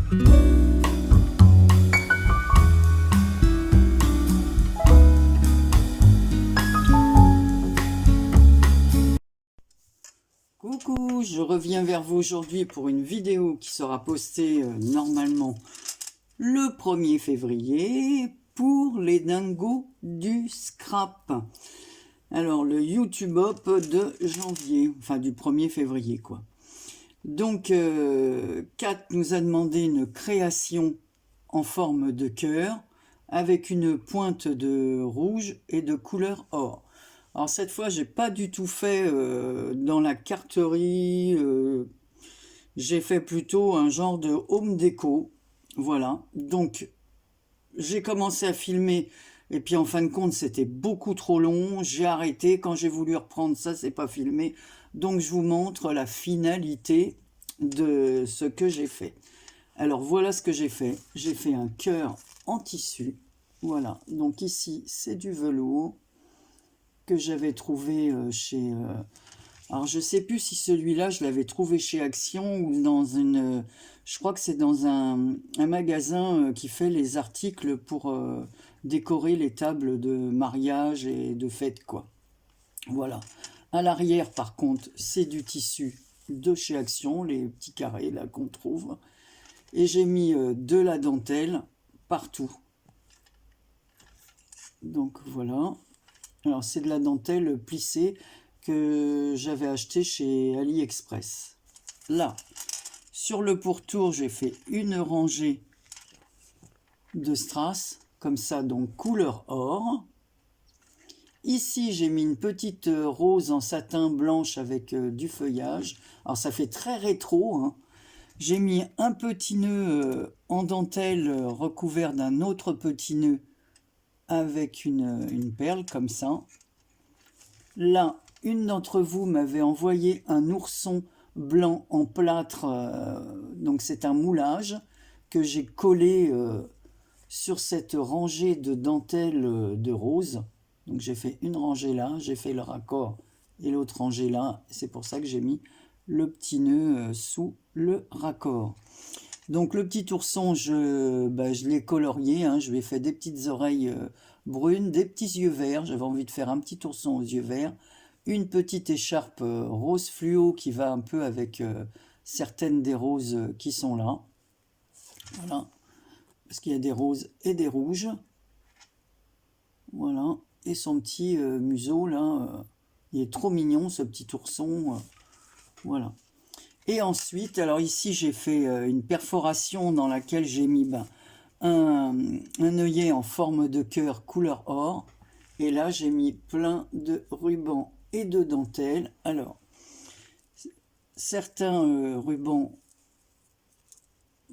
Coucou, je reviens vers vous aujourd'hui pour une vidéo qui sera postée normalement le 1er février pour les dingos du scrap. Alors le YouTube Hop de janvier, enfin du 1er février quoi. Donc Kat nous a demandé une création en forme de cœur avec une pointe de rouge et de couleur or. Alors cette fois, j'ai pas du tout fait dans la carterie, j'ai fait plutôt un genre de home déco, voilà. Donc j'ai commencé à filmer et puis en fin de compte c'était beaucoup trop long, j'ai arrêté, quand j'ai voulu reprendre ça c'est pas filmé, donc je vous montre la finalité de ce que j'ai fait. Alors voilà ce que j'ai fait un cœur en tissu, voilà, donc ici c'est du velours que j'avais trouvé chez... alors je sais plus si celui-là je l'avais trouvé chez Action ou dans une... je crois que c'est dans un magasin qui fait les articles pour décorer les tables de mariage et de fête quoi. Voilà. À l'arrière par contre c'est du tissu de chez Action, les petits carrés là qu'on trouve. Et j'ai mis de la dentelle partout. Donc voilà. Alors c'est de la dentelle plissée que j'avais acheté chez AliExpress. Là, sur le pourtour, j'ai fait une rangée de strass, comme ça, donc couleur or. Ici, j'ai mis une petite rose en satin blanche avec du feuillage. Alors ça fait très rétro, hein. J'ai mis un petit nœud en dentelle recouvert d'un autre petit nœud avec une perle comme ça. Là, une d'entre vous m'avait envoyé un ourson blanc en plâtre, donc c'est un moulage que j'ai collé sur cette rangée de dentelle de rose. Donc j'ai fait une rangée là, j'ai fait le raccord et l'autre rangée là. C'est pour ça que j'ai mis le petit nœud sous le raccord. Donc le petit ourson, je l'ai colorié, hein, je lui ai fait des petites oreilles brunes, des petits yeux verts, j'avais envie de faire un petit ourson aux yeux verts, une petite écharpe rose fluo qui va un peu avec certaines des roses qui sont là. Voilà, parce qu'il y a des roses et des rouges. Voilà, et son petit museau là, il est trop mignon ce petit ourson, voilà. Et ensuite, alors ici j'ai fait une perforation dans laquelle j'ai mis un œillet en forme de cœur couleur or. Et là j'ai mis plein de rubans et de dentelles. Alors, certains rubans,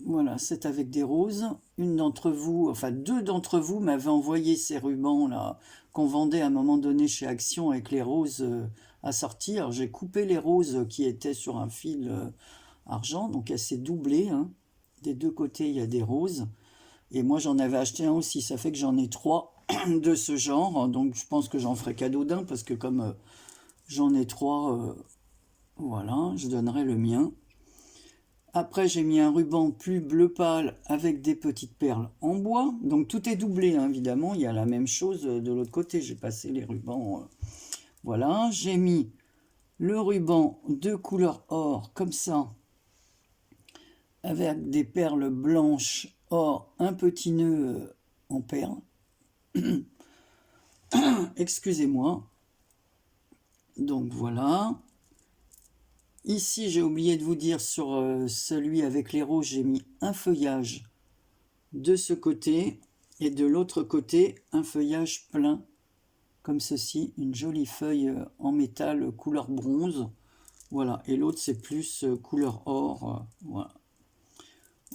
voilà, c'est avec des roses. Une d'entre vous, enfin deux d'entre vous m'avaient envoyé ces rubans là qu'on vendait à un moment donné chez Action avec les roses assorties. Alors j'ai coupé les roses qui étaient sur un fil argent, donc elle s'est doublée, hein. Des deux côtés il y a des roses. Et moi j'en avais acheté un aussi, ça fait que j'en ai 3 de ce genre. Donc je pense que j'en ferai cadeau d'un parce que comme j'en ai 3, voilà, je donnerai le mien. Après, j'ai mis un ruban plus bleu pâle avec des petites perles en bois. Donc tout est doublé, hein, évidemment. Il y a la même chose de l'autre côté. J'ai passé les rubans. Voilà. J'ai mis le ruban de couleur or, comme ça, avec des perles blanches or, un petit nœud en perles. Excusez-moi. Donc voilà. Ici, j'ai oublié de vous dire, sur celui avec les roses, j'ai mis un feuillage de ce côté et de l'autre côté, un feuillage plein, comme ceci, une jolie feuille en métal couleur bronze. Voilà, et l'autre, c'est plus couleur or. Voilà.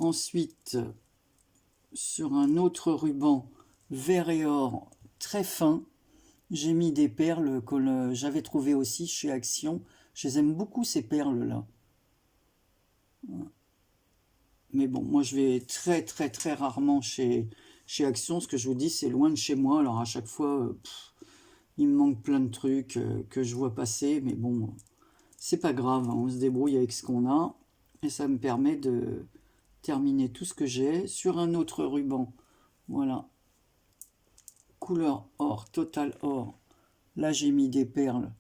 Ensuite, sur un autre ruban vert et or très fin, j'ai mis des perles que j'avais trouvées aussi chez Action. Je les aime beaucoup ces perles là. Mais bon, moi je vais très rarement chez Action. Ce que je vous dis, c'est loin de chez moi. Alors à chaque fois, il me manque plein de trucs que je vois passer. Mais bon, c'est pas grave, hein, on se débrouille avec ce qu'on a. Et ça me permet terminer tout ce que j'ai. Sur un autre ruban, voilà, couleur or, total or. Là, j'ai mis des perles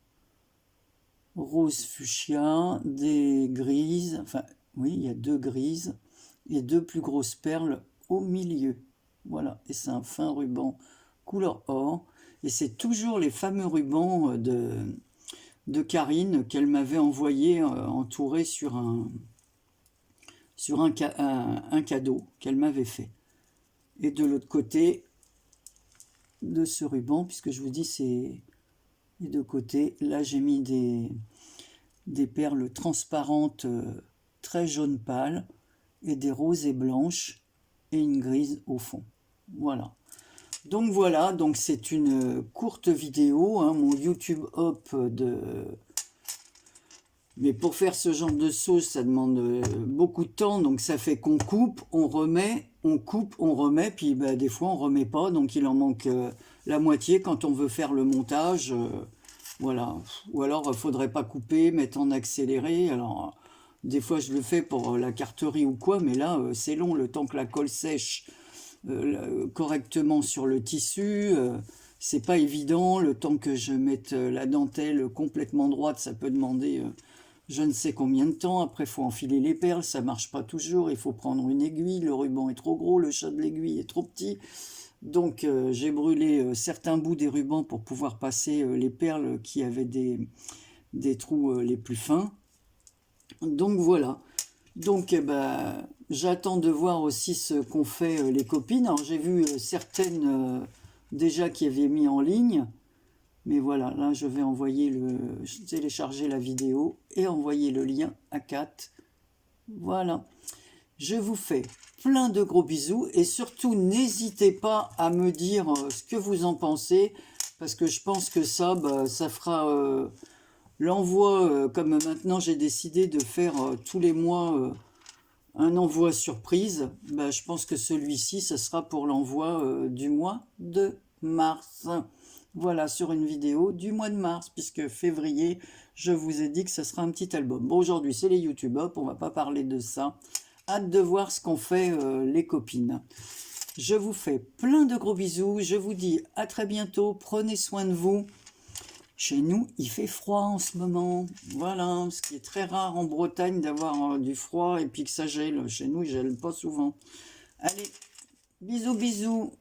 rose fuchsia, des grises, enfin, oui, il y a 2 grises, et 2 plus grosses perles au milieu. Voilà, et c'est un fin ruban couleur or. Et c'est toujours les fameux rubans de Karine qu'elle m'avait envoyé entouré sur un cadeau qu'elle m'avait fait. Et de l'autre côté de ce ruban, puisque je vous dis c'est les deux côtés, là j'ai mis des perles transparentes très jaune pâle et des rosées blanches et une grise au fond. Voilà. Donc voilà, donc c'est une courte vidéo, hein, mon YouTube Hop de... Mais pour faire ce genre de sauce, ça demande beaucoup de temps, donc ça fait qu'on coupe, on remet, on coupe, on remet, puis bah, des fois on remet pas, donc il en manque la moitié quand on veut faire le montage. Voilà. Ou alors il faudrait pas couper, mettre en accéléré. Alors des fois je le fais pour la carterie ou quoi, mais là c'est long, le temps que la colle sèche correctement sur le tissu. C'est pas évident, le temps que je mette la dentelle complètement droite, ça peut demander je ne sais combien de temps. Après, il faut enfiler les perles, ça marche pas toujours. Il faut prendre une aiguille, le ruban est trop gros, le chat de l'aiguille est trop petit. Donc, j'ai brûlé certains bouts des rubans pour pouvoir passer les perles qui avaient des trous les plus fins. Donc, voilà. Donc, ben, j'attends de voir aussi ce qu'ont fait les copines. Alors, j'ai vu certaines déjà qui avaient mis en ligne. Mais voilà, là, je vais télécharger la vidéo et envoyer le lien à Kat. Voilà. Je vous fais plein de gros bisous et surtout, n'hésitez pas à me dire ce que vous en pensez parce que je pense que ça, bah, ça fera l'envoi, comme maintenant j'ai décidé de faire tous les mois un envoi surprise. Bah, je pense que celui-ci, ça sera pour l'envoi du mois de mars. Voilà, sur une vidéo du mois de mars, puisque février, je vous ai dit que ce sera un petit album. Bon, aujourd'hui, c'est les YouTube Hop, on va pas parler de ça. Hâte de voir ce qu'ont fait les copines. Je vous fais plein de gros bisous, je vous dis à très bientôt, prenez soin de vous. Chez nous, il fait froid en ce moment, voilà, ce qui est très rare en Bretagne d'avoir du froid et puis que ça gèle. Chez nous, il gèle pas souvent. Allez, bisous, bisous.